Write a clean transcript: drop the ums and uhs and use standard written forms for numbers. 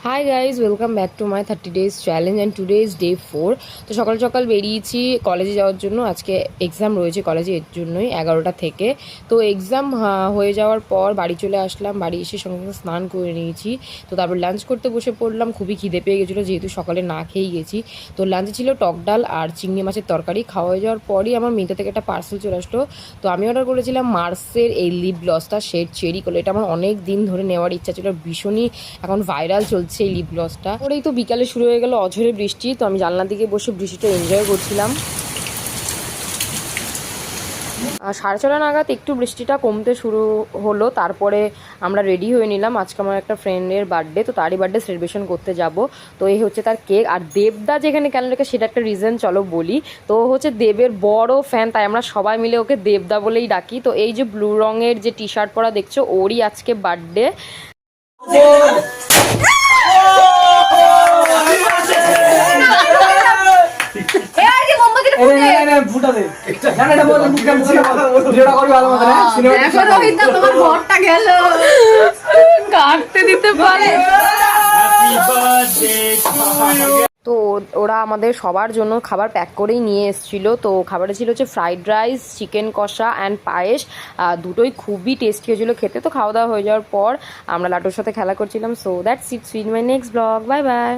Hi guys, welcome back to my 30 days challenge and today is day 4। তো সকাল সকাল বেরিয়েছি কলেজে যাওয়ার জন্য। আজকে এক্সাম রয়েছে কলেজে, এর জন্যই 11টা থেকে। তো এক্সাম হয়ে যাওয়ার পর বাড়ি চলে আসলাম। বাড়ি এসে সঙ্গে সঙ্গে স্নান করে নিয়েছি। তো তারপর লাঞ্চ করতে বসে পড়লাম। খুবই খিদে পেয়ে গেছিলো যেহেতু সকালে না খেয়েই গেছি। তো লাঞ্চে ছিল টক ডাল আর চিংড়ি মাছের তরকারি। খাওয়া হয়ে যাওয়ার পরই আমার মিন্ত্রা থেকে একটা পার্সেল চলে আসলো। তো আমি অর্ডার করেছিলাম মার্সের এই লিপ গ্লসটা, শেড চেরি কালার। এটা আমার অনেক দিন ধরে নেওয়ার ইচ্ছা ছিল, ভীষণই এখন ভাইরাল চলছে এই লিপ গ্লসটা। ওরেই তো বিকালে শুরু হয়ে গেল অঝরে বৃষ্টি। তো আমি জানলার দিকে বসে বৃষ্টিটা এনজয় করছিলাম। 6:30 নাগাদ একটু বৃষ্টিটা কমতে শুরু হলো। তারপরে আমরা রেডি হয়ে নিলাম। আজকে আমার একটা ফ্রেন্ডের বার্থডে, তো তারই বার্থডে সেলিব্রেশন করতে যাব। তো এই হচ্ছে তার কেক। আর দেবদা যেখানে কেন রেখে সেটা একটা রিজন চলো বলি। তো হচ্ছে দেবের বড় ফ্যান, তাই আমরা সবাই মিলে ওকে দেবদা বলেই ডাকি। তো এই যে ব্লু রঙের যে টি শার্ট পরা দেখছো, ওরই আজকে বার্থডে। কাটতে দিতে পারে। তো ওরা আমাদের সবার জন্য খাবার প্যাক করেই নিয়ে এসেছিলো। তো খাবারে ছিল হচ্ছে ফ্রাইড রাইস, চিকেন কষা অ্যান্ড পায়েস। দুটোই খুবই টেস্টি হয়েছিলো খেতে। তো খাওয়া দাওয়া হয়ে যাওয়ার পর আমরা লাটুর সাথে খেলা করছিলাম। So that's it, see in my next blog, bye by.